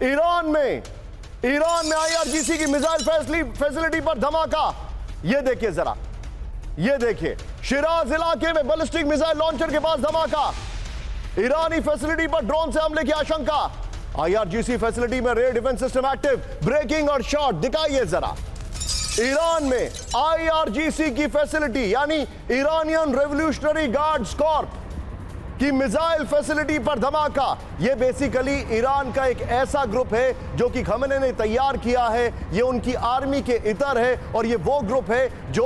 Iran में IRGC की missile facility पर धमाका। ये देखिए जरा, ये देखिए, शिराज इलाके में बैलिस्टिक मिसाइल लॉन्चर के पास धमाका। ईरानी फैसिलिटी पर ड्रोन से हमले की आशंका। आईआरजीसी फैसिलिटी में rare defence system active, breaking और शॉट दिखाइए जरा। ईरान में आईआरजीसी की फैसिलिटी यानी ईरानियन रेवोल्यूशनरी गार्ड्स कॉर्प की मिसाइल फैसिलिटी पर धमाका। यह बेसिकली ईरान का एक ऐसा ग्रुप है जो कि खमेनी ने तैयार किया है। यह उनकी आर्मी के इतर है और यह वो ग्रुप है जो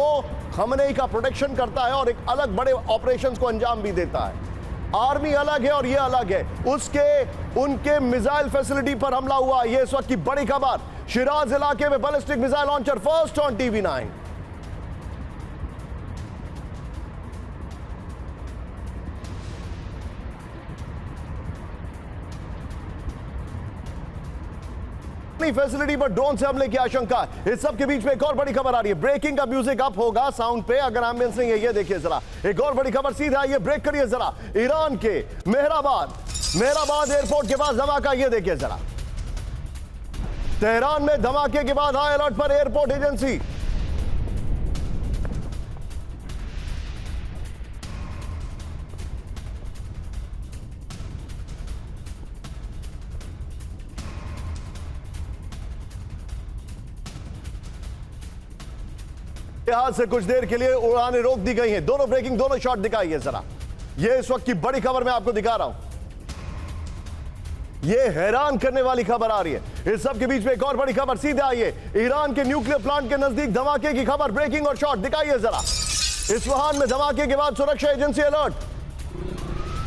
खमेनी का प्रोटेक्शन करता है और एक अलग बड़े ऑपरेशंस को अंजाम भी देता है। आर्मी अलग है और यह अलग है। उनके मिसाइल फैसिलिटी पर हमला हुआ। यह इस वक्त की बड़ी खबर। शिराज इलाके में ballistic missile launcher first on TV9। Facility पर ड्रोन से हमले की आशंका। इस सब के बीच में एक और बड़ी खबर आ रही है। ब्रेकिंग का म्यूजिक अप होगा साउंड पे अगर एम्बियंस नहीं है। ये देखिए जरा, एक और बड़ी खबर सीधा है। ये ब्रेक करिए जरा। ईरान के मेहराबाद एयरपोर्ट के पास धमाका। ये देखिए जरा, तेहरान में धमाके के बाद हाई अलर्ट पर एयरपोर्ट एजेंसी। लिहाज से कुछ देर के लिए उड़ानें रोक दी गई हैं। दोनों ब्रेकिंग, दोनों शॉट दिखाइए जरा। ये इस वक्त की बड़ी खबर मैं आपको दिखा रहा हूं। ये हैरान करने वाली खबर आ रही है। इस सब के बीच में एक और बड़ी खबर सीधे आई है। ईरान के न्यूक्लियर प्लांट के नजदीक धमाके की खबर। ब्रेकिंग और शॉट दिखाइए जरा। इस्फहान में धमाके के बाद सुरक्षा agency alert.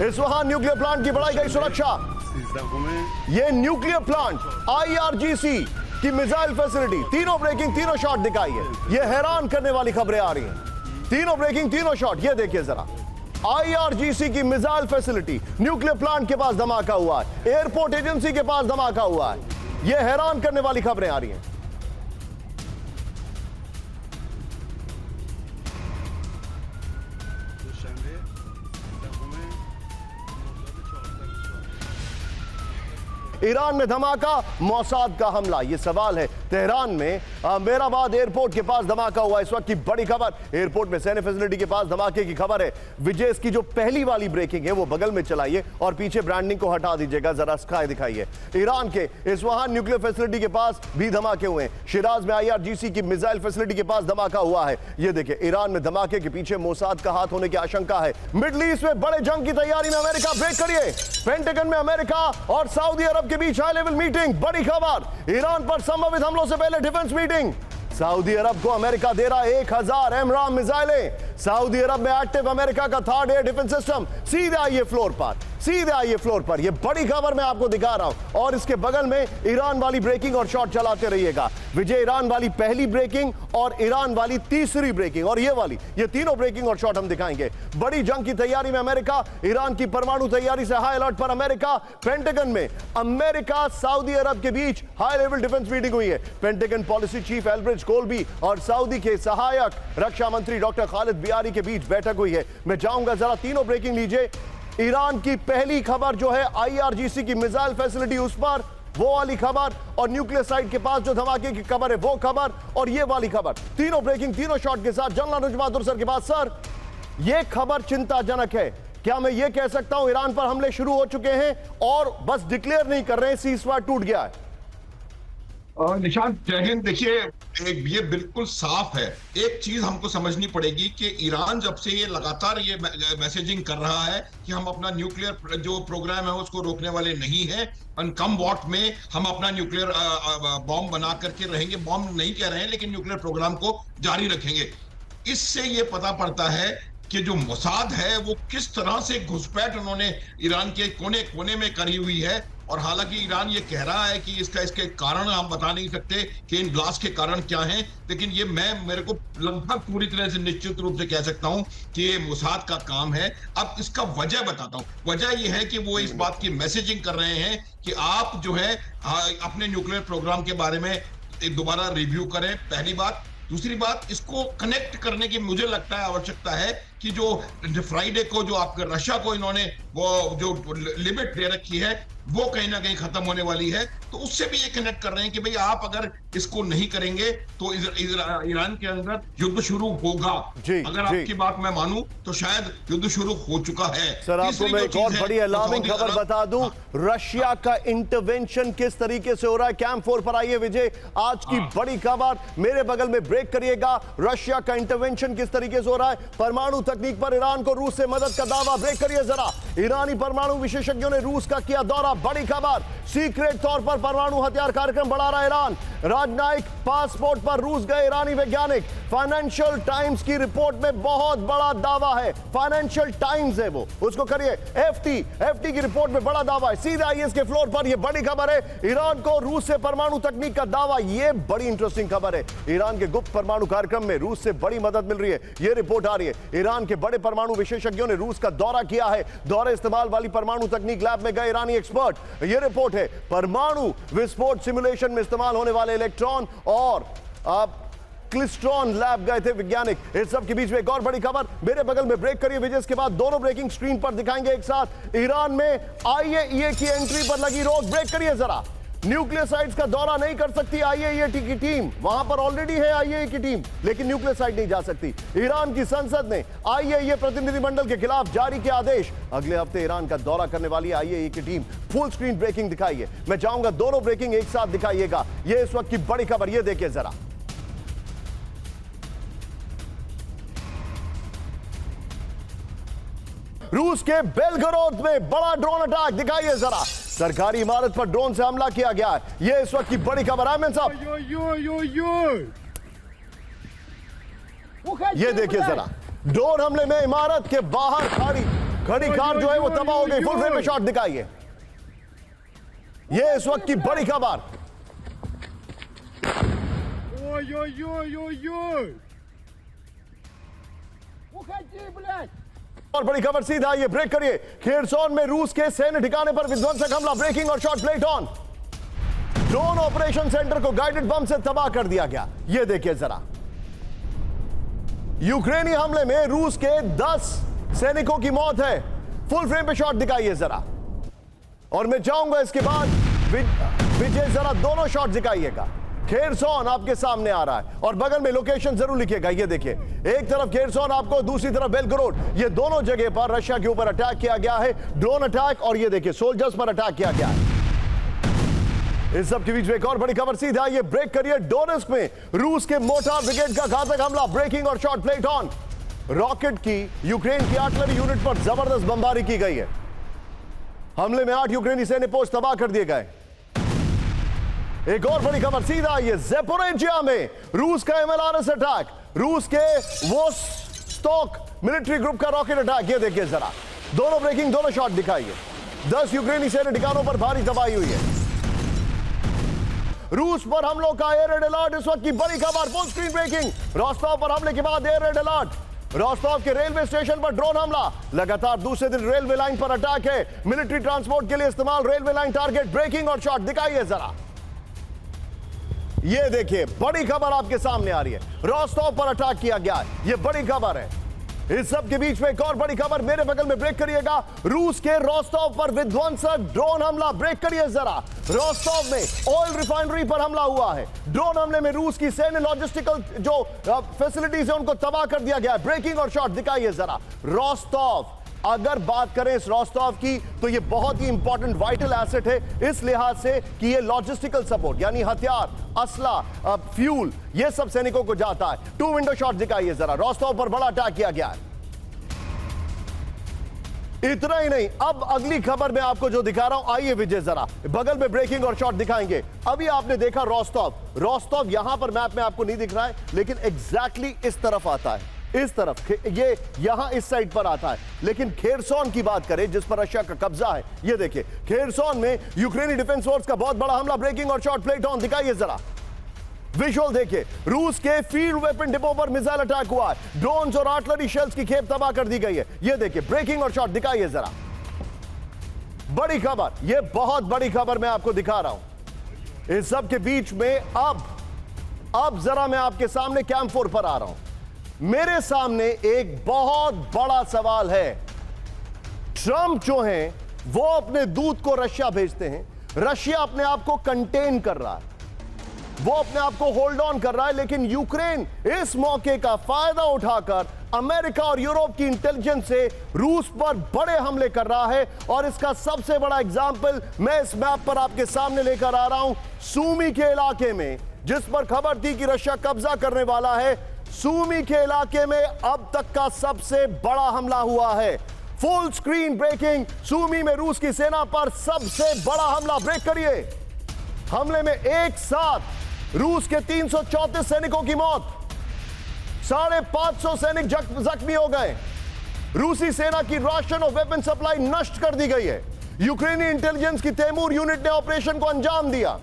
Isfahan nuclear plant की बढ़ाई गई सुरक्षा। ये न्यूक्लियर प्लांट, आईआरजीसी की मिसाइल फैसिलिटी, तीनों ब्रेकिंग, तीनों शॉट दिखाइए। ये हैरान करने वाली खबरें आ रही हैं। तीनों ब्रेकिंग, तीनों शॉट। ये देखिए जरा, आईआरजीसी की मिसाइल फैसिलिटी, न्यूक्लियर प्लांट के पास धमाका हुआ है, एयरपोर्ट एजेंसी के पास धमाका हुआ है। ये हैरान करने वाली खबरें आ रही हैं। ईरान में धमाका, मोसाद का हमला। यह सवाल है। तेहरान में मेहराबाद एयरपोर्ट के पास धमाका हुआ। इस वक्त की बड़ी खबर, एयरपोर्ट में सैन्य फैसिलिटी के पास धमाके की खबर है। विजय, इसकी जो पहली वाली ब्रेकिंग है वो बगल में चलाइए और पीछे ब्रांडिंग को हटा दीजिएगा जरा, स्काई दिखाइए। ईरान के इस्फहान न्यूक्लियर फैसिलिटी के पास भी धमाके हुए हैं। शिराज में आईआरजीसी की मिसाइल फैसिलिटी के पास धमाका हुआ है। यह देखिए, ईरान में धमाके के पीछे मोसाद का हाथ होने की आशंका है। मिडल ईस्ट में बड़े जंग की तैयारी में अमेरिका। ब्रेक करिए। पेंटागन में अमेरिका और सऊदी अरब के बीच हाई लेवल मीटिंग। बड़ी खबर, ईरान पर संभावित हमलों से पहले डिफेंस मीटिंग। सऊदी अरब को अमेरिका दे रहा 1000 एमराम मिसाइलें। सऊदी अरब में एक्टिव अमेरिका का थर्ड एयर डिफेंस सिस्टम। सीधे आइए फ्लोर पर, सीधे आइए फ्लोर पर। यह बड़ी खबर मैं आपको दिखा रहा हूं और इसके बगल में ईरान वाली ब्रेकिंग और शॉट चलाते रहिएगा। विजय, ईरान वाली पहली ब्रेकिंग और ईरान वाली तीसरी ब्रेकिंग और ये वाली, ये तीनों ब्रेकिंग और शॉट हम दिखाएंगे। बड़ी जंग की तैयारी में अमेरिका। ईरान की परमाणु तैयारी से हाई अलर्ट पर अमेरिका। पेंटागन में अमेरिका सऊदी अरब के बीच हाई लेवल डिफेंस मीटिंग हुई है। पेंटागन पॉलिसी चीफ एल्ब्रिज कोल्बी और सऊदी के सहायक रक्षा मंत्री डॉक्टर खालिद बियारी के बीच बैठक हुई है। मैं चाहूंगा जरा तीनों ब्रेकिंग लीजिए। ईरान की पहली खबर जो है आईआरजीसी की मिसाइल फैसिलिटी, उस पर वो वाली खबर, और न्यूक्लियर साइट के पास जो धमाके की खबर है वो खबर, और ये वाली खबर। तीनों ब्रेकिंग, तीनों शॉट के साथ जनरल अनुज बहादुर सर के पास। सर, ये खबर चिंताजनक है। क्या मैं ये कह सकता हूं ईरान पर हमले शुरू हो चुके हैं और बस डिक्लेयर नहीं कर रहे हैं, सीज़फायर टूट गया है? निशांत, जय हिंद। देखिए, ये बिल्कुल साफ है। एक चीज हमको समझनी पड़ेगी कि ईरान जब से ये लगातार ये मैसेजिंग कर रहा है कि हम अपना न्यूक्लियर जो प्रोग्राम है उसको रोकने वाले नहीं हैं, कम वॉट में हम अपना न्यूक्लियर बॉम्ब बना करके रहेंगे, बॉम्ब नहीं कह रहे हैं लेकिन न्यूक्लियर प्रोग्राम को जारी रखेंगे। इससे ये पता पड़ता है कि जो मोसाद है वो किस तरह से घुसपैठ उन्होंने ईरान के कोने कोने में करी हुई है। और हालांकि ईरान ये कह रहा है कि इसके कारण हम बता नहीं सकते कि इन ब्लास्ट के कारण क्या हैं, लेकिन ये मेरे को लगभग पूरी तरह से निश्चित रूप से कह सकता हूं कि ये मोसाद का काम है। अब इसका वजह बताता हूं। वजह ये है कि वो इस बात की मैसेजिंग कर रहे हैं कि आप जो है अपने न्यूक्लियर प्रोग्राम के बारे में दोबारा रिव्यू करें, पहली बात। दूसरी बात, इसको कनेक्ट करने की मुझे लगता है आवश्यकता है कि जो फ्राइडे को जो आपके रशिया को इन्होंने वो जो लिमिट दे रखी है वो कहीं ना कहीं खत्म होने वाली है, तो उससे भी ये कनेक्ट कर रहे हैं कि भाई आप अगर इसको नहीं करेंगे तो ईरान के अंदर युद्ध शुरू होगा। अगर आपकी बात मैं मानूं तो शायद युद्ध शुरू हो चुका है। सर आपको मैं एक और बड़ी अलार्मिंग खबर बता दूं, रशिया का इंटरवेंशन किस तरीके से हो रहा है। कैंप 4 पर आइए विजय, आज की बड़ी खबर मेरे बगल में ब्रेक करिएगा। रशिया का इंटरवेंशन किस तरीके से हो रहा है, परमाणु तकनीक पर ईरान को रूस से मदद का दावा। ब्रेक करिए जरा। ईरानी परमाणु विशेषज्ञों ने रूस का किया दौरा, बड़ी खबर। सीक्रेट तौर पर परमाणु हथियार कार्यक्रम बढ़ा रहा ईरान। राजनयिक पासपोर्ट पर रूस गए ईरानी वैज्ञानिक। फाइनेंशियल टाइम्स की रिपोर्ट में बहुत बड़ा दावा है। फाइनेंशियल टाइम्स है वो, उसको करिए एफटी की रिपोर्ट में बड़ा दावा है। सीधा आईएएस के फ्लोर पर यह बड़ी खबर है, ईरान को रूस से परमाणु तकनीक का दावा। यह बड़ी इंटरेस्टिंग खबर है। ईरान के गुप्त परमाणु कार्यक्रम में रूस से बड़ी मदद मिल रही है, यह रिपोर्ट आ रही है। ईरान के बड़े परमाणु विशेषज्ञों ने रूस का दौरा किया है। दौरे इस्तेमाल वाली परमाणु तकनीक लैब में गए ईरानी एक्सपर्ट। यह रिपोर्ट है परमाणु विस्फोट सिमुलेशन में इस्तेमाल होने वाले इलेक्ट्रॉन और क्लिस्ट्रॉन लैब गए थे वैज्ञानिक। इस सब के बीच में एक और बड़ी खबर, मेरे बगल में ब्रेक करिए विजय, इसके बाद दोनों ब्रेकिंग स्क्रीन पर दिखाएंगे एक साथ। ईरान में आईएईए की एंट्री पर लगी रोक। ब्रेक करिए जरा। न्यूक्लियर साइट्स का दौरा नहीं कर सकती आईएईए की टीम, वहां पर ऑलरेडी है आईएईए की टीम, लेकिन न्यूक्लियर साइट नहीं जा सकती। ईरान की संसद ने आईएईए प्रतिनिधिमंडल के खिलाफ जारी किया आदेश। अगले हफ्ते ईरान का दौरा करने वाली आईएईए की टीम। फुल स्क्रीन ब्रेकिंग दिखाइए, मैं चाहूंगा दोनों ब्रेकिंग एक साथ दिखाइएगा। यह इस वक्त की बड़ी खबर, यह देखिए जरा। रूस के बेलगरोद में बड़ा ड्रोन अटैक, दिखाइए जरा। सरकारी इमारत पर ड्रोन से हमला किया गया है, यह इस वक्त की बड़ी खबर है। साहब ये देखिए जरा, ड्रोन हमले में इमारत के बाहर खड़ी कार जो है वो तबाह हो गई। फुल फ्रेम में शॉट दिखाइए, यह इस वक्त की बड़ी खबर। और बड़ी खबर सीधा ये ब्रेक करिए। खेरसोन में रूस के सैन्य ठिकाने पर विध्वंसक हमला, ब्रेकिंग और shot plate on. Drone operation centre को गाइडेड बम से तबाह कर दिया गया। ये देखिए जरा, यूक्रेनी हमले में रूस के 10 सैनिकों की मौत है। फुल फ्रेम पे शॉट दिखाइए जरा। और मैं चाहूंगा इसके बाद विजय जरा दोनों शॉट दिखाइएगा। खेरसोन आपके सामने आ रहा है और बगल में लोकेशन जरूर लिखिएगा। ये देखिए, एक तरफ खेरसोन आपको, दूसरी तरफ बेलगरोड। ये दोनों जगह पर रशिया के ऊपर अटैक किया गया है, ड्रोन अटैक, और ये देखिए सोल्जर्स पर अटैक किया गया है। इस सब के बीच में एक और बड़ी खबर सीधा ये ब्रेक करिए। डोनेस्क में रूस के मोटार ब्रिगेड का घातक हमला, ब्रेकिंग और शॉट प्लेट ऑन। रॉकेट की यूक्रेन की आर्टिलरी यूनिट पर जबरदस्त बमबारी की गई है। हमले में 8 यूक्रेनी सैन्य पोस्ट तबाह कर दिए गए। एक और बड़ी खबर सीधा ये ज़ेपोरिजिया में रूस का एमएलआरएस अटैक, रूस के वोस्टॉक मिलिट्री ग्रुप का रॉकेट अटैक। ये देखिए जरा, दोनों ब्रेकिंग, दोनों शॉट दिखाइए। 10 यूक्रेनी सैन्य ठिकानों पर भारी तबाही हुई है। रूस पर हमलों का एयर रेड अलर्ट, इस वक्त की बड़ी खबर। फुल स्क्रीन ब्रेकिंग, रोस्टोव पर हमले के बाद एयर रेड अलर्ट। रोस्टोव के रेलवे स्टेशन पर ड्रोन हमला, लगातार दूसरे दिन रेलवे लाइन पर अटैक है। मिलिट्री ट्रांसपोर्ट के लिए इस्तेमाल रेलवे लाइन टारगेट, ब्रेकिंग और शॉट दिखाइए जरा। ये देखिए, बड़ी खबर आपके सामने आ रही है, रोस्टोव पर अटैक किया गया है, ये बड़ी खबर है। इस सब के बीच में एक और बड़ी खबर, मेरे बगल में ब्रेक करिएगा। रूस के रोस्टोव पर विध्वंसक ड्रोन हमला, ब्रेक करिए जरा। रोस्टोव में ऑयल रिफाइनरी पर हमला हुआ है। ड्रोन हमले में रूस की सैन्य लॉजिस्टिकल जो फैसिलिटीज है उनको तबाह कर दिया गया है। ब्रेकिंग और शॉट दिखाइए जरा। रोस्टोव, अगर बात करें इस रोस्टोव की तो ये बहुत ही इंपॉर्टेंट वाइटल एसेट है इस लिहाज से कि ये लॉजिस्टिकल सपोर्ट यानी हथियार, असला, फ्यूल, ये सब सैनिकों को जाता है। 2 विंडो शॉट दिखाइए जरा। रोस्टोव पर बड़ा अटैक किया गया है। इतना ही नहीं, अब अगली खबर मैं आपको जो दिखा रहा हूं, आइए विजय जरा बगल में ब्रेकिंग और शॉट दिखाएंगे। अभी आपने देखा रोस्टोव यहां पर मैप में आपको नहीं दिख रहा है, लेकिन एग्जैक्टली इस तरफ आता है, इस तरफ, ये यहां इस साइड पर आता है। लेकिन खेरसोन की बात करें जिस पर रशिया का कब्जा है, ये देखिए खेरसोन में यूक्रेनी डिफेंस फोर्स का बहुत बड़ा हमला, ब्रेकिंग और शॉट प्लेट ऑन दिखाइए जरा। विजुअल देखिए, रूस के फील्ड वेपन डिपो पर मिसाइल अटैक हुआ है। ड्रोन्स और आर्टिलरी शेल्स की खेप तबाह कर दी गई है। ये देखिए, ब्रेकिंग और शॉट दिखाइए जरा। बड़ी खबर, ये बहुत बड़ी खबर मैं आपको दिखा रहा हूं। इस सब के बीच में अब जरा मैं आपके सामने कैंप 4 पर आ रहा हूं। मेरे सामने एक बहुत बड़ा सवाल है। ट्रंप जो हैं वो अपने दूत को रशिया भेजते हैं, रशिया अपने आप को कंटेन कर रहा है, वो अपने आप को होल्ड ऑन कर रहा है, लेकिन यूक्रेन इस मौके का फायदा उठाकर अमेरिका और यूरोप की इंटेलिजेंस से रूस पर बड़े हमले कर रहा है। और इसका सबसे बड़ा एग्जाम्पल मैं इस मैप पर आपके सामने लेकर आ रहा हूं। सूमी के इलाके में, जिस पर खबर थी कि रशिया कब्जा करने वाला है, सूमी के इलाके में अब तक का सबसे बड़ा हमला हुआ है। फुल स्क्रीन ब्रेकिंग, सूमी में रूस की सेना पर सबसे बड़ा हमला। ब्रेक करिए। हमले में एक साथ रूस के 334 सैनिकों की मौत, 550 सैनिक जख्मी हो गए। रूसी सेना की राशन और वेपन सप्लाई नष्ट कर दी गई है। यूक्रेनी इंटेलिजेंस की तैमूर यूनिट ने ऑपरेशन को अंजाम दिया।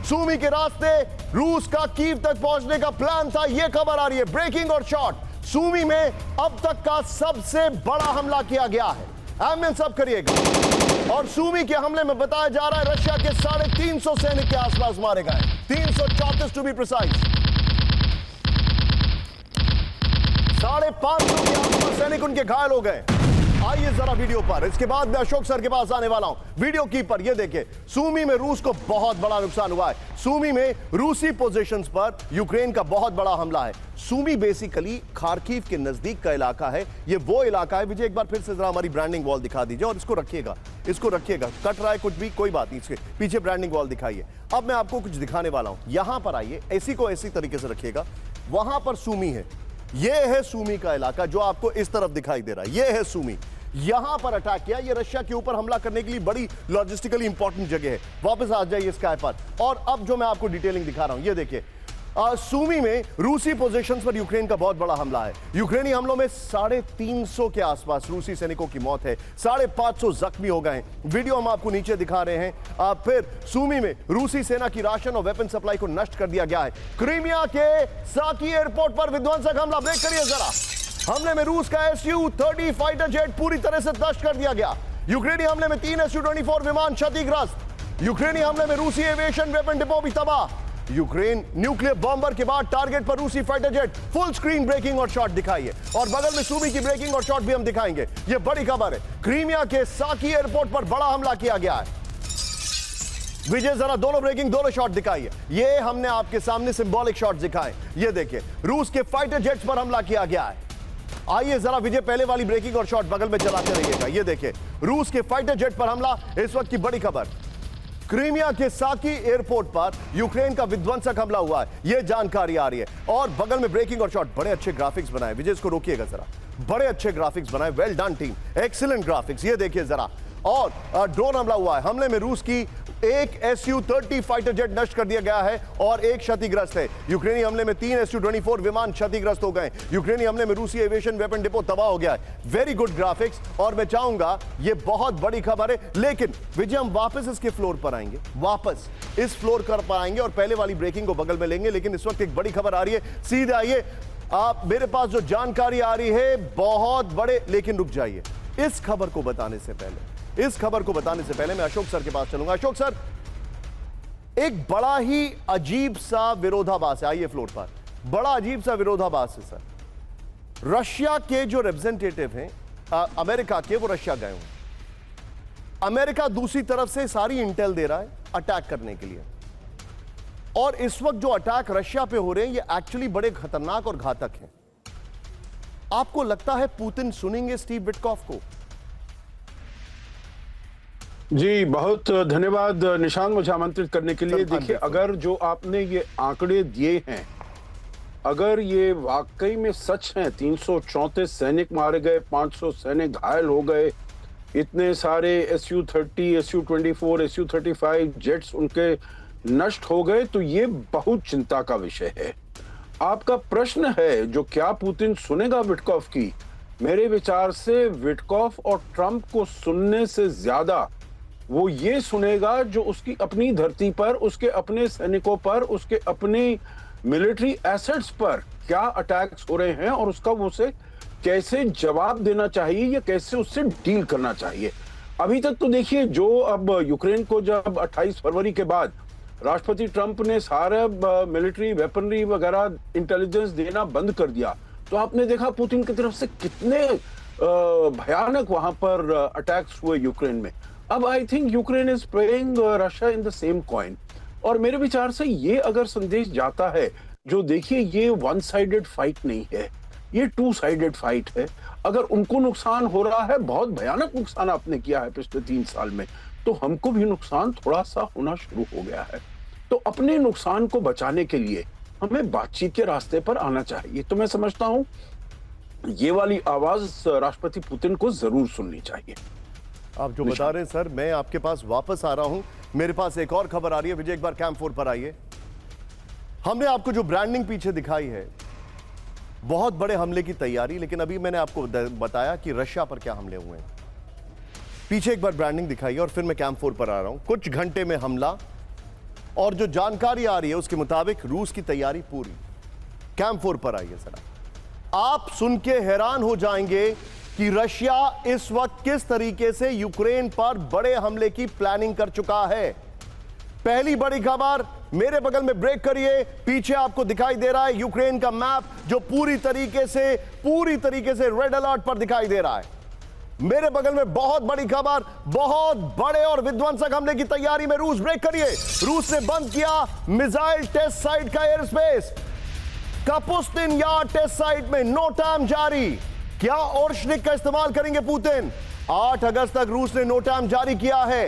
सूमी के रास्ते रूस का कीव तक पहुंचने का प्लान था। यह खबर आ रही है, ब्रेकिंग और शॉर्ट। सूमी में अब तक का सबसे बड़ा हमला किया गया है। एमएन सब करिएगा। और सूमी के हमले में बताया जा रहा है रशिया के 350 सैनिक के आसपास मारे गए, 334 टू बी प्रिसाइज। 550 के आसपास सैनिक उनके घायल हो गए। आइए जरा वीडियो पर, इसके बाद मैं अशोक सर के पास आने वाला हूं। वीडियो की पर ये देखिए, सूमी में रूस को बहुत बड़ा नुकसान हुआ है। सूमी में रूसी पोजीशंस पर यूक्रेन का बहुत बड़ा हमला है। सूमी बेसिकली खार्किव के नजदीक का इलाका है। ये वो इलाका है। विजय एक बार फिर से जरा हमारी ब्रांडिंग वॉल दिखा दीजिए और इसको रखिएगा, इसको रखिएगा। कट रहा है कुछ भी, कोई बात नहीं, इसके पीछे ब्रांडिंग वॉल दिखाइए। अब मैं आपको कुछ दिखाने वाला हूं। यहां पर आइए, ऐसी को ऐसी तरीके से रखिएगा। वहां पर सूमी है, यह है सूमी का इलाका जो आपको इस तरफ दिखाई दे रहा है। यह है सूमी। यहां पर अटैक किया। यह रशिया के ऊपर हमला करने के लिए बड़ी लॉजिस्टिकली इंपॉर्टेंट जगह है। वापस आ जाइए स्काई पर। और अब जो मैं आपको डिटेलिंग दिखा रहा हूं, यह देखिए, सूमी में रूसी पोजीशंस पर यूक्रेन का बहुत बड़ा हमला है। यूक्रेनी हमलों में 350 के आसपास रूसी सैनिकों की मौत है, 550 जख्मी हो गए। वीडियो हम आपको नीचे दिखा रहे हैं। फिर सूमी में रूसी सेना की राशन और वेपन सप्लाई को नष्ट कर दिया गया है। क्रीमिया के साकी एयरपोर्ट पर विध्वंसक हमला। ब्रेक करिए जरा। हमले में रूस का Su-30 फाइटर जेट पूरी तरह से नष्ट कर दिया गया। यूक्रेनी हमले में 3 Su-24 विमान क्षतिग्रस्त। यूक्रेनी हमले में रूसी एविएशन वेपन डिपो भी तबाह। यूक्रेन न्यूक्लियर बॉम्बर के बाद टारगेट पर रूसी fighter jet. Full screen breaking और शॉट दिखाइए, और बगल में सूमी की ब्रेकिंग और शॉट भी हम दिखाएंगे। यह बड़ी खबर है। क्रीमिया के साकी एयरपोर्ट पर बड़ा हमला किया गया है। विजय जरा दोनों ब्रेकिंग, दोनों शॉट दिखाइए। ये हमने आपके सामने सिंबॉलिक शॉट दिखाए। ये देखिए, रूस के फाइटर जेट्स पर हमला किया गया है। आइए जरा विजय पहले वाली ब्रेकिंग और शॉट बगल में चलाते रहिएगा। ये देखिए, रूस के फाइटर जेट पर हमला। इस वक्त की बड़ी खबर, क्रीमिया के साकी एयरपोर्ट पर यूक्रेन का विध्वंसक हमला हुआ है। यह जानकारी आ रही है। और बगल में ब्रेकिंग और शॉट। बड़े अच्छे ग्राफिक्स बनाए विजय, इसको रोकिएगा जरा। बड़े अच्छे ग्राफिक्स बनाए, well done team, excellent graphics. ये देखिए जरा। और ड्रोन हमला हुआ है। हमले में रूस की एक Su-30 फाइटर जेट नष्ट कर दिया गया है और एक क्षतिग्रस्त है। यूक्रेनी हमले में 3 Su-24 विमान क्षतिग्रस्त हो गए। यूक्रेनी हमले में रूसी एविएशन वेपन डिपो तबाह हो गया है। Very good graphics. और मैं चाहूंगा, ये बहुत बड़ी खबर है। लेकिन विजय, हम वापस इसके फ्लोर पर आएंगे, वापस इस फ्लोर पर आएंगे और पहले वाली ब्रेकिंग को बगल में लेंगे। लेकिन इस वक्त एक बड़ी खबर आ रही है। सीधे आइए, आप मेरे पास जो जानकारी आ रही है बहुत बड़े। लेकिन रुक जाइए, इस खबर को बताने से पहले मैं अशोक सर के पास चलूंगा। अशोक सर, एक बड़ा ही अजीब सा विरोधाभास है। आइए फ्लोर पर। बड़ा अजीब सा विरोधाभास है सर। रशिया के जो रिप्रेजेंटेटिव हैं अमेरिका के, वो रशिया गए हुए। अमेरिका दूसरी तरफ से सारी इंटेल दे रहा है अटैक करने के लिए। और इस वक्त जो अटैक रशिया पे हो रहे हैं, ये एक्चुअली बड़े खतरनाक और घातक हैं। आपको लगता है पुतिन सुनेंगे स्टीव विटकॉफ को? जी, बहुत धन्यवाद निशांत, मुझे आमंत्रित करने के लिए। देखिए, अगर जो आपने ये आंकड़े दिए हैं, अगर ये वाकई में सच हैं, 334 सैनिक मारे गए, 500 सैनिक घायल हो गए, इतने सारे Su-30, Su-24, Su-35 जेट्स उनके नष्ट हो गए, तो ये बहुत चिंता का विषय है। आपका प्रश्न है जो क्या पुतिन सुनेगा विटकॉफ की? मेरे विचार से विटकॉफ और ट्रंप को सुनने से ज्यादा वो ये सुनेगा जो उसकी अपनी धरती पर, उसके अपने सैनिकों पर, उसके अपने मिलिट्री एसेट्स पर क्या अटैक्स हो रहे हैं और उसका वो उसे कैसे जवाब देना चाहिए या कैसे उससे डील करना चाहिए। अभी तक तो देखिए, जो अब यूक्रेन को जब 28 फरवरी के बाद राष्ट्रपति ट्रंप ने सारा मिलिट्री वेपनरी वगैरह इंटेलिजेंस देना बंद कर दिया, तो तो आपने देखा पुतिन की तरफ से कितने भयानक वहां पर अटैक्स हुए यूक्रेन में। अब I think Ukraine is playing Russia in the same coin. और मेरे विचार से ये अगर संदेश जाता है, जो देखिए ये वन साइडेड फाइट नहीं है, ये टू साइडेड फाइट है। अगर उनको नुकसान हो रहा है, बहुत भयानक नुकसान आपने किया है पिछले 3 साल में, तो हमको भी नुकसान थोड़ा सा होना शुरू हो गया है। तो अपने नुकसान को बचाने के लिए हमें बातचीत के रास्ते पर आना चाहिए। तो मैं समझता हूं ये वाली आवाज राष्ट्रपति पुतिन को जरूर सुननी चाहिए। आप जो बता रहे हैं सर, मैं आपके पास वापस आ रहा हूं। मेरे पास एक और खबर आ रही है। विजय, एक बार कैंप 4 पर आइए। हमने आपको जो ब्रांडिंग पीछे दिखाई है, बहुत बड़े हमले की तैयारी, लेकिन अभी मैंने आपको बताया कि रशिया पर क्या हमले हुए हैं। पीछे एक बार ब्रांडिंग दिखाई और फिर मैं कैंप 4 पर आ रहा हूं। कुछ घंटे में हमला, और जो जानकारी आ रही है उसके मुताबिक रूस की तैयारी पूरी। कैंप 4 पर आइए जरा। आप सुन के हैरान हो जाएंगे कि रशिया इस वक्त किस तरीके से यूक्रेन पर बड़े हमले की प्लानिंग कर चुका है। पहली बड़ी खबर, मेरे बगल में ब्रेक करिए। पीछे आपको दिखाई दे रहा है यूक्रेन का मैप, जो पूरी तरीके से रेड अलर्ट पर दिखाई दे रहा है। मेरे बगल में बहुत बड़ी खबर, बहुत बड़े और विध्वंसक हमले की तैयारी में रूस। ब्रेक करिए। रूस ने बंद किया मिसाइल टेस्ट साइट का air space. Kapustin Yar test site में नो टाइम जारी। क्या ओर्शनिक का इस्तेमाल करेंगे पुतिन? 8 अगस्त तक रूस ने नो टाइम जारी किया है।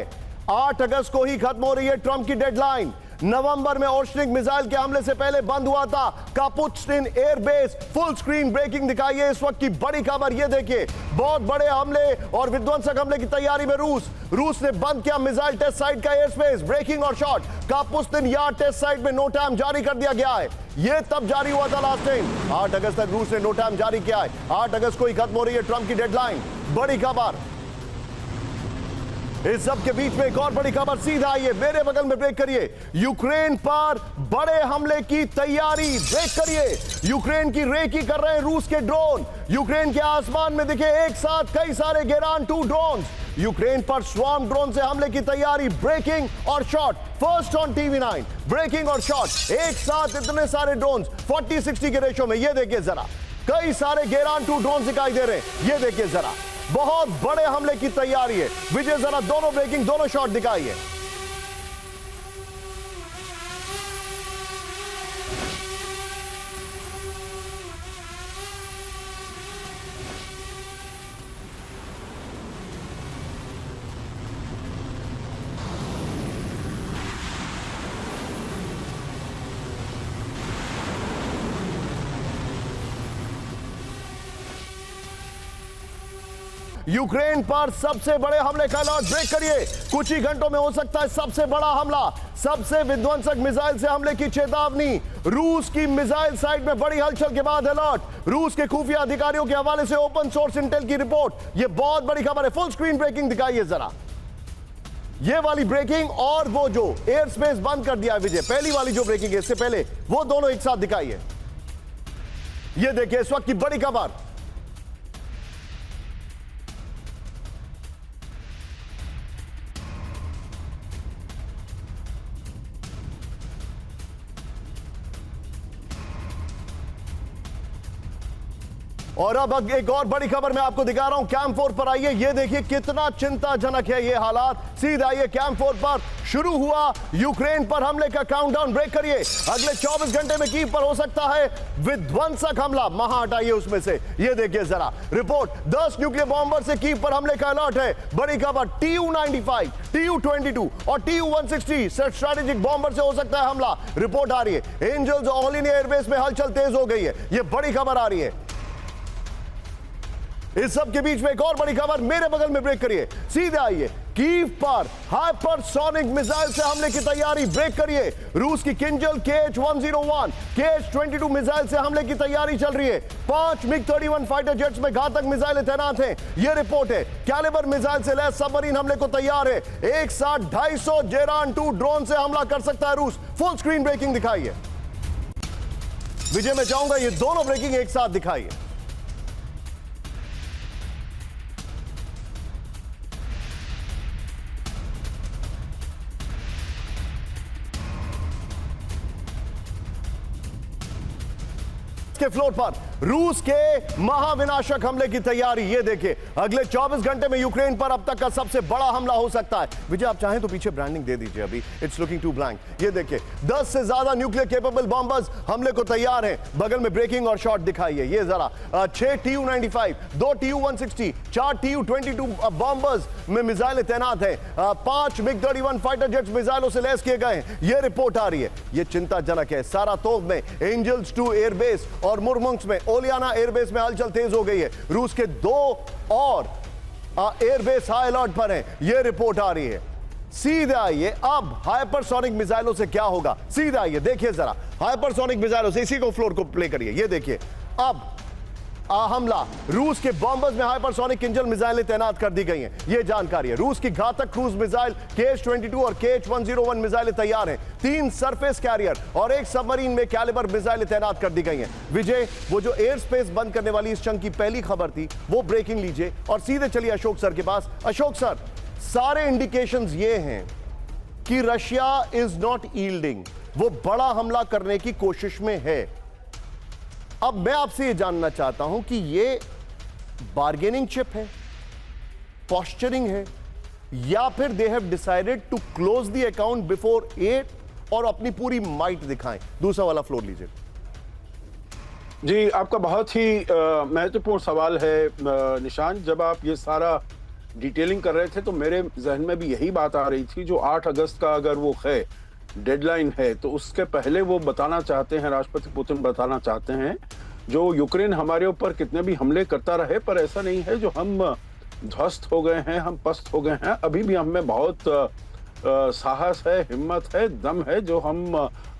8 अगस्त को ही खत्म हो रही है ट्रंप की डेडलाइन। नवंबर में ओर्शनिक मिसाइल के हमले से पहले बंद हुआ था कापुस्तिन एयरबेस। फुल स्क्रीन ब्रेकिंग दिखाइए इस वक्त की बड़ी खबर। ये देखिए, बहुत बड़े हमले और विध्वंसक हमले की तैयारी में रूस ने बंद किया मिसाइल टेस्ट साइट का एयर स्पेस। ब्रेकिंग और शॉट, कापुस्तिन यार्ड टेस्ट साइट में नो टाइम जारी कर दिया गया है। यह तब जारी हुआ था लास्ट टाइम। 8 अगस्त तक रूस ने नो टाइम जारी किया है। 8 अगस्त को ही खत्म हो रही है ट्रंप की डेडलाइन। बड़ी खबर। इस सब के बीच में एक और बड़ी खबर, सीधा आइए मेरे बगल में ब्रेक करिए। यूक्रेन पर बड़े हमले की तैयारी। ब्रेक करिए। यूक्रेन की रेकी कर रहे हैं रूस के ड्रोन। यूक्रेन के आसमान में दिखे एक साथ कई सारे गेरान 2 ड्रोन। यूक्रेन पर स्वार्म ड्रोन से हमले की तैयारी। ब्रेकिंग और shot, first on TV9। Breaking और शॉट, एक साथ इतने सारे ड्रोन 40-60 के रेशो में। ये देखिए जरा, कई सारे गेरान 2 ड्रोन दिखाई दे रहे हैं। ये देखिए जरा, बहुत बड़े हमले की तैयारी है। विजय जरा दोनों ब्रेकिंग, दोनों शॉट दिखाइए। यूक्रेन पर सबसे बड़े हमले का अलर्ट। ब्रेक करिए। कुछ ही घंटों में हो सकता है सबसे बड़ा हमला, सबसे विध्वंसक मिसाइल से हमले की चेतावनी। रूस की मिसाइल साइट में बड़ी हलचल के बाद अलर्ट। रूस के खुफिया अधिकारियों के हवाले से ओपन सोर्स इंटेल की रिपोर्ट। यह बहुत बड़ी खबर है। फुल स्क्रीन ब्रेकिंग दिखाइए जरा, ये वाली ब्रेकिंग और वो जो एयर स्पेस बंद कर दिया है विजय, पहली वाली जो ब्रेकिंग है इससे पहले, वो दोनों एक साथ दिखाइए। ये देखिए इस वक्त की बड़ी खबर। और अब एक और बड़ी खबर मैं आपको दिखा रहा हूं। कैंप 4 पर आइए। ये देखिए कितना चिंताजनक है ये हालात। सीधा आइए कैंप 4 पर। शुरू हुआ यूक्रेन पर हमले का काउंटडाउन। ब्रेक करिए। अगले 24 घंटे में कीव पर हो सकता है विध्वंसक हमला। महा हटाइए उसमें से। ये देखिए जरा रिपोर्ट, 10 न्यूक्लियर बॉम्बर से कीव पर हमले का अलर्ट है। बड़ी खबर, TU-95, TU-22 और TU-160 स्ट्रैटेजिक बॉम्बर से हो सकता है हमला। रिपोर्ट आ रही है एंजल्स ऑल इन एयरबेस में हलचल तेज हो गई है। ये बड़ी खबर आ रही है। इस सब के बीच में एक और बड़ी खबर, मेरे बगल में ब्रेक करिए। सीधे आइए, कीव पर हाइपरसोनिक मिसाइल से हमले की तैयारी। ब्रेक करिए। रूस की किंजल KH-101, KH-22 मिसाइल से हमले की तैयारी चल रही है। 5 MiG-31 फाइटर जेट्स में घातक मिसाइलें तैनात हैं। यह रिपोर्ट है। कैलिबर मिसाइल से लैस सबमरीन हमले को तैयार है। एक साथ 250 जेरान 2 ड्रोन से हमला कर सकता है रूस। फुल स्क्रीन ब्रेकिंग दिखाइए विजय। मैं चाहूंगा ये दोनों ब्रेकिंग एक साथ दिखाइए। के फ्लोर पर रूस के महाविनाशक हमले की तैयारी। ये देखिए, अगले 24 घंटे में यूक्रेन पर अब तक का सबसे बड़ा हमला हो सकता है। विजय, आप चाहें तो पीछे ब्रांडिंग दे दीजिए, अभी इट्स लुकिंग टू ब्लैंक। ये देखिए, 10 से ज्यादा न्यूक्लियर केपेबल बॉम्बर्स हमले को तैयार हैं। बगल में ब्रेकिंग और शॉट दिखाइए। ये जरा 6 Tu-95, 2 Tu-160, 4 Tu-22 बॉम्बर्स में मिसाइलें तैनात हैं। 5 MiG-31 फाइटर जेट्स मिसाइलों से लैस किए गए हैं। ये रिपोर्ट आ रही है। ये चिंताजनक है। सारातोव में एंजल्स 2 एयरबेस और मुर्मुंस्क में ओलियाना एयरबेस में हलचल तेज हो गई है। रूस के 2 और एयरबेस हाई अलर्ट पर हैं। यह रिपोर्ट आ रही है। सीधे आइए, अब हाइपरसोनिक मिसाइलों से क्या होगा। सीधे आइए, देखिए जरा हाइपरसोनिक मिसाइलों से। इसी को फ्लोर को प्ले करिए। ये देखिए, अब हमला। रूस के बॉम्बर्स में हाइपरसोनिक किंजल मिसाइलें तैनात कर दी गई हैं। यह जानकारी है। रूस की घातक क्रूज मिसाइल KH-22 और KH-101 मिसाइलें तैयार हैं। 3 सरफेस कैरियर और 1 सबमरीन में कैलिबर मिसाइलें तैनात कर दी गई हैं। विजय, वो जो एयर स्पेस बंद करने वाली इस चंक की पहली खबर थी, वो ब्रेकिंग लीजिए और सीधे चलिए अशोक सर के पास। अशोक सर, सारे इंडिकेशंस ये हैं कि रशिया इज नॉट यील्डिंग, वो बड़ा हमला करने की कोशिश में है। अब मैं आपसे यह जानना चाहता हूं कि ये बार्गेनिंग चिप है, पॉस्चरिंग है, या फिर they have decided to close the account before 8 और अपनी पूरी माइट दिखाएं। दूसरा वाला फ्लोर लीजिए। जी, आपका बहुत ही महत्वपूर्ण सवाल है निशान। जब आप ये सारा डिटेलिंग कर रहे थे तो मेरे जहन में भी यही बात आ रही थी। जो 8 अगस्त का अगर वो है डेडलाइन है, तो उसके पहले वो बताना चाहते हैं, राष्ट्रपति पुतिन बताना चाहते हैं, जो यूक्रेन हमारे ऊपर कितने भी हमले करता रहे, पर ऐसा नहीं है जो हम ध्वस्त हो गए हैं, हम पस्त हो गए हैं। अभी भी हम में बहुत साहस है, हिम्मत है, दम है, जो हम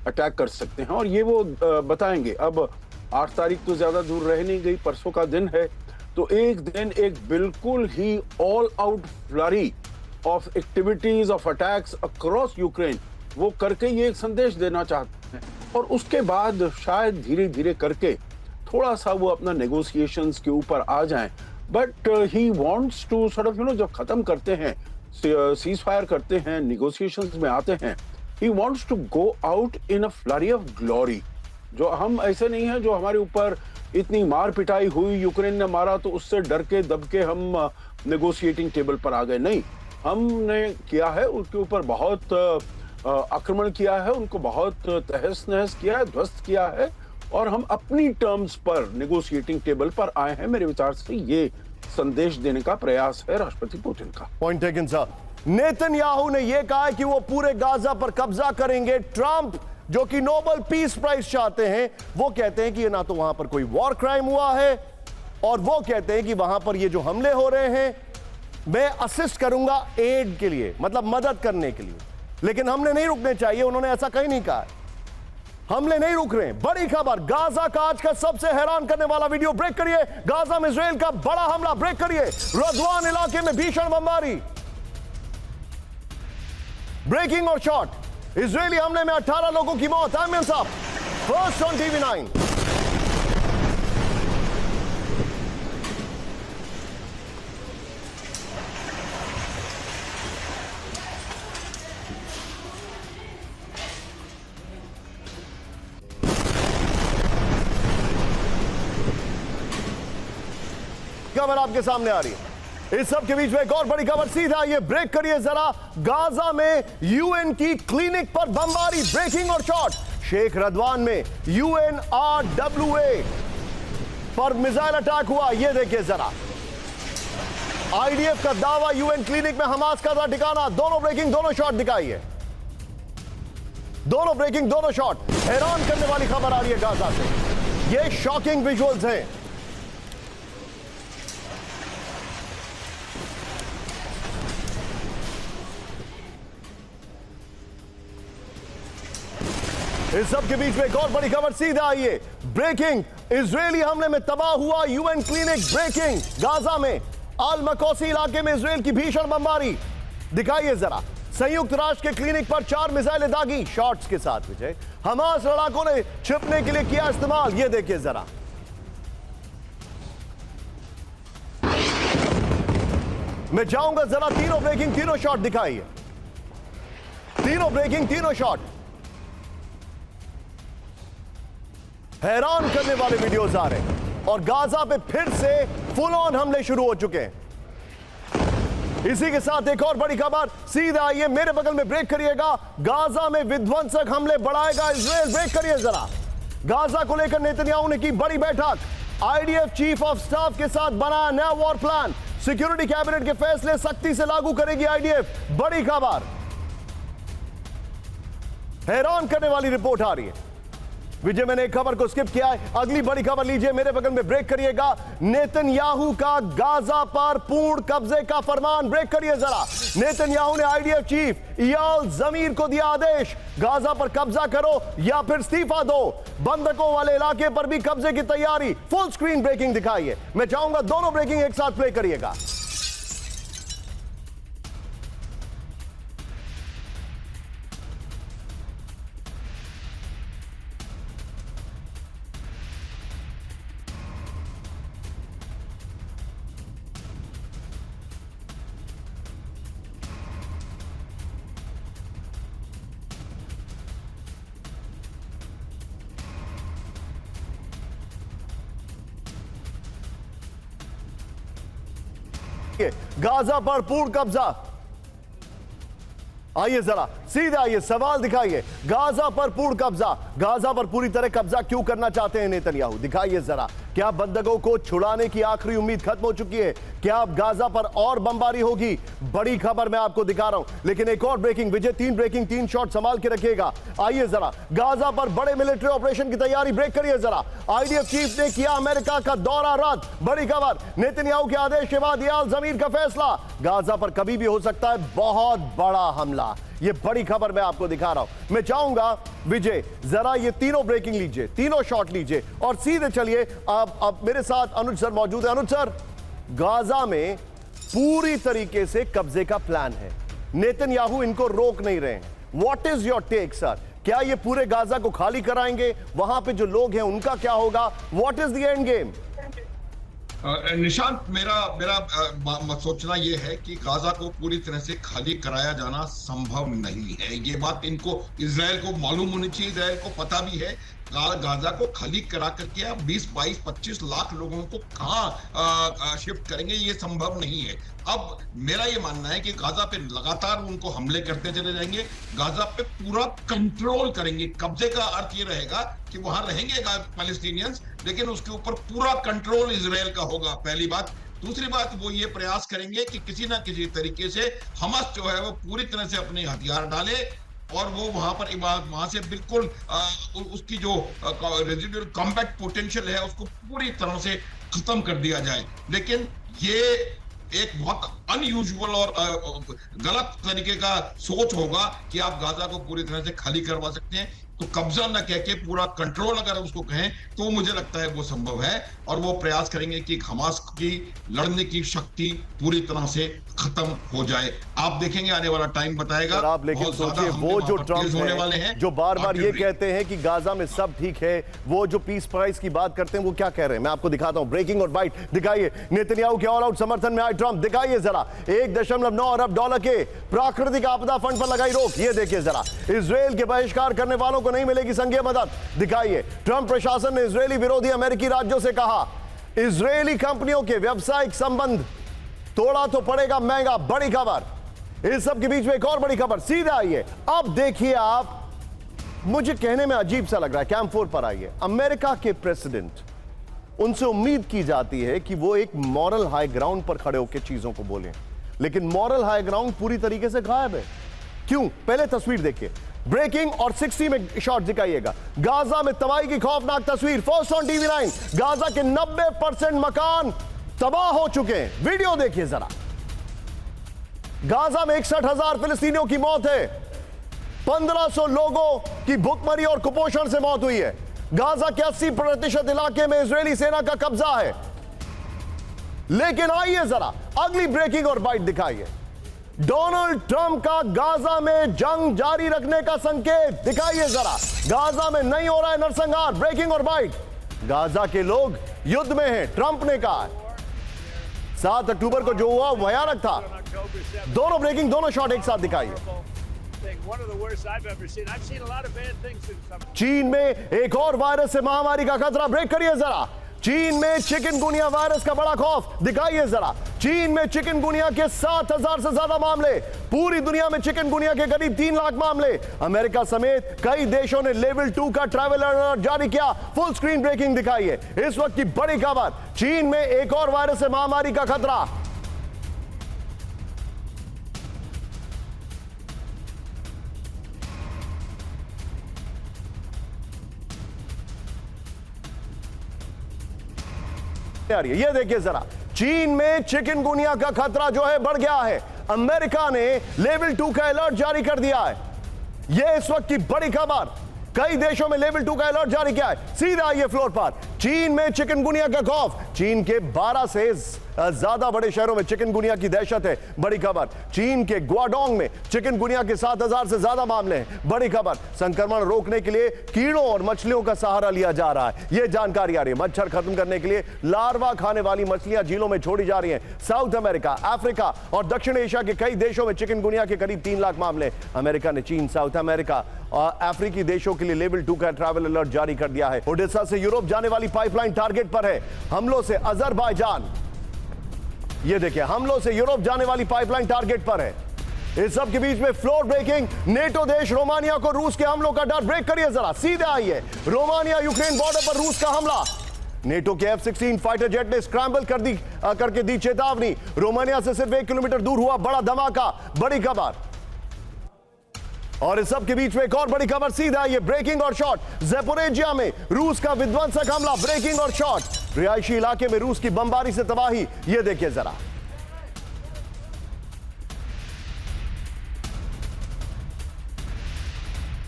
अटैक कर सकते हैं, और ये वो बताएंगे। अब 8 तारीख तो ज्यादा दूर रह नहीं गई, परसों का दिन है, तो एक दिन एक बिल्कुल ही all out flurry of activities of attacks across Ukraine वो करके ये एक संदेश देना चाहते हैं, और उसके बाद शायद धीरे धीरे करके थोड़ा सा वो अपना नेगोशिएशंस के ऊपर आ जाएं। But he wants to sort of जब खत्म करते हैं, सीज फायर करते हैं, नेगोशिएशंस में आते हैं, he wants to go out in a flurry of glory. जो हम ऐसे नहीं है जो हमारे ऊपर इतनी मार पिटाई हुई, यूक्रेन ने मारा तो उससे डर के दब के हम नेगोशिएटिंग टेबल पर आ गए। नहीं, हमने किया है उनके ऊपर बहुत आक्रमण किया है, उनको बहुत तहस नहस किया है, ध्वस्त किया है, और हम अपनी टर्म्स पर नेगोशिएटिंग टेबल पर आए हैं। मेरे विचार से ये संदेश देने का प्रयास है राष्ट्रपति पुतिन का। Point taken sir. नेतन्याहू ने यह कहा है कि वो पूरे गाजा पर कब्जा करेंगे। ट्रंप, जो कि नोबेल पीस प्राइज चाहते हैं, वो कहते हैं कि ये ना तो वहां पर कोई वॉर क्राइम हुआ है, और वो कहते हैं कि वहां पर ये जो हमले हो रहे हैं, मैं असिस्ट करूंगा एड के लिए, मतलब मदद करने के लिए, लेकिन हमले नहीं रुकने चाहिए। उन्होंने ऐसा कहीं नहीं कहा। हमले नहीं रुक रहे हैं। बड़ी खबर, गाजा का आज का सबसे हैरान करने वाला वीडियो। ब्रेक करिए। गाजा में इजराइल का बड़ा हमला। ब्रेक करिए। रद्वान इलाके में भीषण बमबारी। ब्रेकिंग और शॉट। इजरायली हमले में 18 लोगों की मौत। आमिर साहब, फर्स्ट ऑन TV9। खबर आपके सामने आ रही है। इस सब के बीच में एक और बड़ी खबर। सीधा ये ब्रेक करिए जरा। गाजा में यूएन की क्लिनिक पर बमबारी। ब्रेकिंग और शॉट। शेख रदवान में UNRWA पर मिसाइल अटैक हुआ। ये देखिए जरा। IDF का दावा, यूएन क्लिनिक में हमास का था ठिकाना। दोनों ब्रेकिंग, दोनों शॉट दिखाइए। दोनों ब्रेकिंग, दोनों शॉट। हैरान करने वाली खबर आ रही है गाजा से। ये शॉकिंग विजुअल्स हैं। इस सब के बीच में एक और बड़ी खबर। सीधा आइए। ब्रेकिंग, इजरायली हमले में तबाह हुआ यूएन क्लिनिक। ब्रेकिंग, गाजा में अल मकौसी इलाके में इजरायल की भीषण बमबारी। दिखाइए जरा। संयुक्त राष्ट्र के क्लिनिक पर 4 मिसाइलें दागी शॉट्स के साथ। विजय, हमास लड़ाकों ने छिपने के लिए किया इस्तेमाल। ये देखिए जरा। मैं चाहूंगा जरा तीनों ब्रेकिंग, तीनों शॉट दिखाइए। तीनों ब्रेकिंग, तीनों शॉट। हैरान करने वाले वीडियोस आ रहे हैं और गाजा पे फिर से फुल ऑन हमले शुरू हो चुके हैं। इसी के साथ एक और बड़ी खबर, सीधा आइए मेरे बगल में, ब्रेक करिएगा। गाजा में विध्वंसक हमले बढ़ाएगा इजराइल, ब्रेक करिए जरा। गाजा को लेकर नेतन्याहू ने की बड़ी बैठक, आईडीएफ चीफ ऑफ स्टाफ के साथ बनाया नया वॉर प्लान, सिक्योरिटी कैबिनेट के फैसले सख्ती से लागू करेगी आईडीएफ, बड़ी खबर। हैरान करने वाली रिपोर्ट आ रही है। विजय, मैंने एक खबर को स्किप किया है, अगली बड़ी खबर लीजिए मेरे बगल में, ब्रेक करिएगा। नेतन्याहू का गाजा पर पूर्ण कब्जे का फरमान, ब्रेक करिए जरा। नेतन्याहू ने आईडीएफ चीफ इयाल जमीर को दिया आदेश, गाजा पर कब्जा करो या फिर इस्तीफा दो। बंधकों वाले इलाके पर भी कब्जे की तैयारी, फुल स्क्रीन ब्रेकिंग दिखाइए। मैं चाहूंगा दोनों ब्रेकिंग एक साथ प्ले करिएगा। गाजा पर पूर्ण कब्जा, आइए जरा सीधे आइए, सवाल दिखाइए। गाजा पर पूर्ण कब्जा, गाजा पर पूरी तरह कब्जा क्यों करना चाहते हैं नेतन्याहू, दिखाइए जरा। क्या बंधकों को छुड़ाने की आखिरी उम्मीद खत्म हो चुकी है? क्या अब गाजा पर और बमबारी होगी? बड़ी खबर मैं आपको दिखा रहा हूं, लेकिन एक और ब्रेकिंग। विजय, तीन शॉट संभाल के रखिएगा। आइए जरा, गाजा पर बड़े मिलिट्री ऑपरेशन की तैयारी, ब्रेक करिए जरा। आईडीएफ चीफ ने किया अमेरिका का दौरा रद्द, बड़ी खबर। नेतन्याहू के आदेश के बाद इयाल जमीर का फैसला, गाजा पर कभी भी हो सकता है बहुत बड़ा हमला। ये बड़ी खबर मैं आपको दिखा रहा हूं। मैं चाहूंगा विजय जरा ये तीनों ब्रेकिंग लीजिए, तीनों शॉट लीजिए और सीधे चलिए। अब मेरे साथ अनुज सर मौजूद है। अनुज सर, गाजा में पूरी तरीके से कब्जे का प्लान है, नेतन्याहू इनको रोक नहीं रहे हैं। What is your take sir? क्या ये पूरे गाजा को खाली कराएंगे? वहां पे जो लोग हैं उनका क्या होगा? What is the end game? Nishant, मेरा सोचना यह है कि गाजा को पूरी तरह से खाली कराया जाना संभव नहीं है। ये बात इनको, इजराइल को मालूम होनी चाहिए, इजराइल को पता भी है। गाजा को खाली करा करके आप 20, 22, 25 लाख लोगों को कहां शिफ्ट करेंगे, ये संभव नहीं है। अब मेरा ये मानना है कि गाजा पे लगातार उनको हमले करते चले जाएंगे, गाजा पे पूरा कंट्रोल करेंगे। कब्जे का अर्थ ये रहेगा कि वहां रहेंगे पैलेस्टीनियंस, लेकिन उसके ऊपर पूरा कंट्रोल इजराइल का होगा, पहली बात। दूसरी बात, वो ये प्रयास करेंगे कि किसी ना किसी तरीके से हमास जो है वो पूरी तरह से अपने हथियार डाले और वो वहां से बिल्कुल उसकी जो रेजिडुअल कॉम्बैट पोटेंशियल है उसको पूरी तरह से खत्म कर दिया जाए। लेकिन ये एक बहुत अनयूजुअल और गलत तरीके का सोच होगा कि आप गाजा को पूरी तरह से खाली करवा सकते हैं। तो कब्जा न कह के पूरा कंट्रोल अगर उसको कहें तो मुझे लगता है वो संभव है, और वो प्रयास करेंगे कि हमास की लड़ने की शक्ति पूरी तरह से खत्म हो जाए। आप देखेंगे, आने वाला टाइम बताएगा। आप लेकिन सोचिए, वो जो ट्रम्प होने वाले हैं, जो बार बार ये कहते हैं कि गाजा में सब ठीक है, वो जो पीस प्राइस की बात करते हैं, वो क्या कह रहे हैं मैं आपको दिखाता हूं। ब्रेकिंग और बाइट दिखाइए। नेतन्याहू के ऑल आउट समर्थन में आए ट्रम्प, दिखाइए जरा। 1.9 अरब डॉलर के प्राकृतिक आपदा फंड पर लगाई रोक, ये देखिए जरा। इजराइल के बहिष्कार करने वालों को नहीं मिलेगी संघीय मदद, दिखाइए। ट्रम्प प्रशासन ने इजरायली विरोधी अमेरिकी राज्यों से कहा इजरायली कंपनियों के व्यावसायिक संबंध तोड़ा तो पड़ेगा महंगा, बड़ी खबर। इस सब के बीच में एक और बड़ी खबर, सीधा आइए। अब देखिए आप, मुझे कहने में अजीब सा लग रहा है, कैंप 4 पर आइए। अमेरिका के प्रेसिडेंट, उनसे उम्मीद की जाती है कि वो एक मॉरल हाई ग्राउंड पर खड़े होकर चीजों को बोलें, लेकिन मॉरल हाई ग्राउंड पूरी तरीके से गायब है। क्यों? पहले तस्वीर देखिए, ब्रेकिंग और 60 में शॉट दिखाइएगा। गाजा में तबाही की खौफनाक तस्वीर, फर्स्ट ऑन टीवी 9। गाजा के 90% मकान तबाह हो चुके हैं, वीडियो देखिए जरा। गाजा में 61,000 फिलिस्तीनियों की मौत है, 1500 लोगों की भूखमरी और कुपोषण से मौत हुई है। गाजा के 80% इलाके में इजरायली सेना का कब्जा है। लेकिन आइए जरा अगली ब्रेकिंग और बाइट दिखाइए। डोनाल्ड ट्रंप का गाजा में जंग जारी रखने का संकेत, दिखाइए जरा। गाजा में नहीं हो रहा है नरसंहार, ब्रेकिंग और बाइट। गाजा के लोग युद्ध में हैं, ट्रंप ने कहा। 7 अक्टूबर को जो हुआ भयानक था। दोनों ब्रेकिंग, दोनों शॉट एक साथ दिखाइए। thing, one of the worst I've ever seen. I've seen a lot of bad things in some. चीन में एक और वायरस से महामारी का खतरा, ब्रेक करिए जरा। चीन में चिकनगुनिया वायरस का बड़ा खौफ, दिखाइए जरा। चीन में चिकनगुनिया के 7,000 से ज्यादा मामले, पूरी दुनिया में चिकनगुनिया के करीब 3 लाख मामले। अमेरिका समेत कई देशों ने लेवल 2 का ट्रैवल अलर्ट जारी किया। फुल स्क्रीन ब्रेकिंग दिखाइए इस वक्त की बड़ी खबर। चीन में एक और वायरस से महामारी का खतरा। ये देखिए जरा, चीन में चिकनगुनिया का खतरा जो है बढ़ गया है। अमेरिका ने लेवल 2 का अलर्ट जारी कर दिया है। यह इस वक्त की बड़ी खबर। कई देशों में लेवल 2 का अलर्ट जारी किया है। सीधा आइए फ्लोर पर। चीन में चिकनगुनिया का खौफ। चीन के 12 से ज्यादा बड़े शहरों में चिकनगुनिया की दहशत है। बड़ी खबर। चीन के ग्वाडोंग में चिकनगुनिया के 7,000 से ज्यादा मामले हैं। बड़ी खबर। संक्रमण रोकने के लिए कीड़ों और मछलियों का सहारा लिया जा रहा है। यह जानकारी आ रही है। मच्छर खत्म करने के लिए लार्वा खाने वाली मछलियां झीलों में छोड़ी जा रही हैं। साउथ अमेरिका, अफ्रीका और दक्षिण एशिया के कई देशों में चिकनगुनिया के करीब 3 लाख मामले। अमेरिका ने चीन, साउथ अमेरिका और अफ्रीकी देशों के लिए लेवल 2 का ट्रैवल अलर्ट जारी कर दिया है। ओडिशा से यूरोप जाने वाली पाइपलाइन टारगेट पर है। हमलों से अजरबैजान, ये देखिए, हमलों से यूरोप जाने वाली पाइपलाइन टारगेट पर है। इस सब के बीच में फ्लोर ब्रेकिंग। नेटो देश रोमानिया को रूस के हमलों का डर। ब्रेक करिए जरा, सीधे आइए। रोमानिया यूक्रेन बॉर्डर पर रूस का हमला। नेटो के F-16 फाइटर जेट ने स्क्रैम्बल करके दी चेतावनी। रोमानिया से सिर्फ 1 किलोमीटर दूर हुआ बड़ा धमाका। बड़ी खबर। और इस सब के बीच में एक और बड़ी खबर। सीधा ये ब्रेकिंग और शॉट। ज़ैपोरिजिया में रूस का विध्वंसक हमला। ब्रेकिंग और शॉट। रिहायशी इलाके में रूस की बमबारी से तबाही। ये देखिए जरा।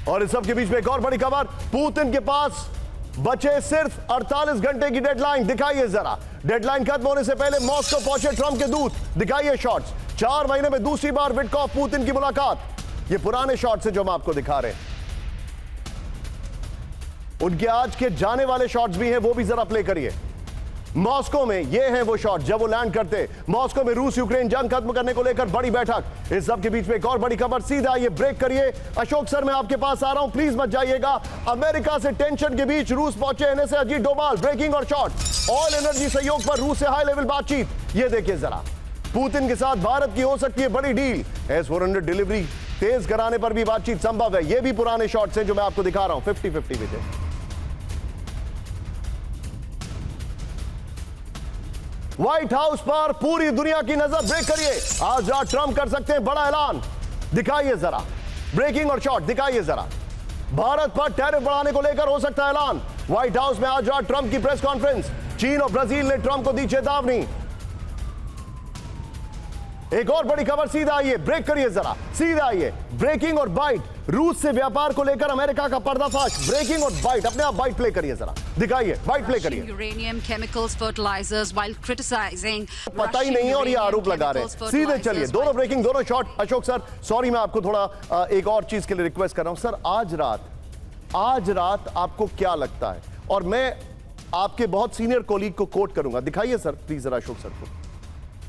और इस सब के बीच में एक और बड़ी खबर। पुतिन के पास बचे सिर्फ 48 घंटे की डेडलाइन। दिखाइए जरा। डेडलाइन खत्म होने से पहले मॉस्को पहुंचे ट्रंप के दूत। दिखाइए शॉट्स। 4 महीने में दूसरी बार विटकॉफ पुतिन की मुलाकात। ये पुराने शॉट्स हैं जो हम आपको दिखा रहे हैं। उनके आज के जाने वाले शॉट्स भी हैं, वो भी जरा प्ले करिए। मॉस्को में ये हैं वो शॉट जब वो लैंड करते। मॉस्को में रूस यूक्रेन जंग खत्म करने को लेकर बड़ी बैठक। इस सब के बीच में एक और बड़ी खबर। सीधा ये ब्रेक करिए। अशोक सर, मैं आपके पास आ रहा हूं, प्लीज मत जाइएगा। अमेरिका से टेंशन के बीच रूस पहुंचे NSA अजीत डोभाल। ब्रेकिंग और शॉट। ऑयल एनर्जी सहयोग पर रूस से हाई लेवल बातचीत। ये देखिए जरा। पुतिन के साथ भारत की हो सकती है बड़ी डील। S-400 डिलीवरी तेज कराने पर भी बातचीत संभव है। ये भी पुराने शॉट्स हैं जो मैं आपको दिखा रहा हूं। 50-50 भी थे। व्हाइट हाउस पर पूरी दुनिया की नजर। ब्रेक करिए। आज रात ट्रंप कर सकते हैं बड़ा ऐलान। दिखाइए जरा। ब्रेकिंग और शॉट दिखाइए जरा। भारत पर टैरिफ बढ़ाने को लेकर हो सकता है ऐलान। व्हाइट हाउस में आज रात ट्रंप की प्रेस कॉन्फ्रेंस। चीन और ब्राजील ने ट्रंप को दी चेतावनी। एक और बड़ी खबर। सीधा आइए। ब्रेक करिए जरा। सीधा आइए। ब्रेकिंग और बाइट। रूस से व्यापार को लेकर अमेरिका का पर्दाफाश। ब्रेकिंग और बाइट। अपने आप बाइट प्ले करिए जरा। दिखाइए बाइट प्ले करिए। Uranium chemicals fertilizers while criticizing पता ही नहीं है और ये आरोप लगा रहे हैं। सीधे चलिए। दोनों ब्रेकिंग, दोनों शॉट। अशोक सर सॉरी, मैं आपको थोड़ा एक और चीज के लिए रिक्वेस्ट कर रहा हूं। सर आज रात आपको क्या लगता है? और मैं आपके बहुत सीनियर कोलीग को कोट करूंगा। दिखाइए सर प्लीज जरा अशोक सर को।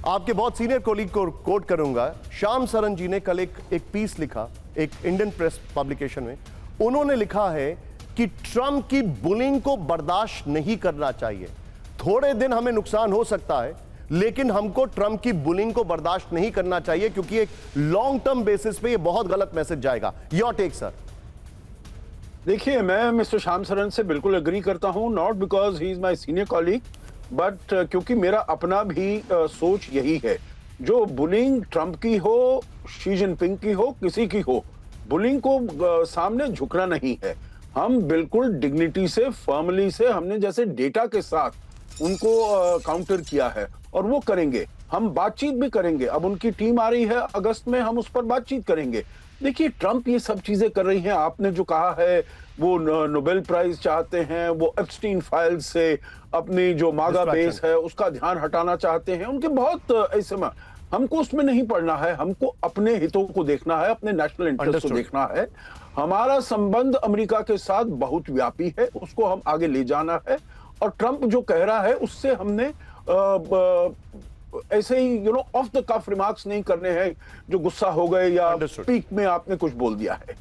आपके बहुत सीनियर कोलीग को कोट करूंगा। श्याम सरन जी ने कल एक पीस लिखा एक इंडियन प्रेस पब्लिकेशन में। उन्होंने लिखा है कि ट्रंप की बुलिंग को बर्दाश्त नहीं करना चाहिए। थोड़े दिन हमें नुकसान हो सकता है, लेकिन हमको ट्रंप की बुलिंग को बर्दाश्त नहीं करना चाहिए, क्योंकि एक लॉन्ग टर्म बेसिस पे ये बहुत गलत मैसेज जाएगा। Your take sir. देखिए, मैं मिस्टर श्याम सरन से बिल्कुल एग्री करता हूं, not because he is my senior colleague, but क्योंकि मेरा अपना भी सोच यही है। जो बुलिंग ट्रंप की हो, शी जिनपिंग की हो, किसी की हो, बुलिंग को सामने झुकना नहीं है। हम बिल्कुल डिग्निटी से, फर्मली से, हमने जैसे डेटा के साथ उनको काउंटर किया है और वो करेंगे। हम बातचीत भी करेंगे। अब उनकी टीम आ रही है अगस्त में, हम उस पर बातचीत करेंगे। देखिए, ट्रंप ये सब चीजें कर रही हैं। आपने जो कहा है वो नोबेल प्राइज चाहते हैं, वो एप्स्टीन फाइल्स से अपनी जो मागा बेस है उसका ध्यान हटाना चाहते हैं। उनके बहुत ऐसे में हमको उसमें नहीं पड़ना है। हमको अपने हितों को देखना है, अपने नेशनल इंटरेस्ट को देखना है। हमारा संबंध अमेरिका के साथ बहुत व्यापी है, उसको हम आगे ले जाना है। और ट्रंप जो कह रहा है उससे हमने ऐसे ही ऑफ द कफ रिमार्क्स नहीं करने हैं जो गुस्सा हो गए या Understood. पीक में आपने कुछ बोल दिया है।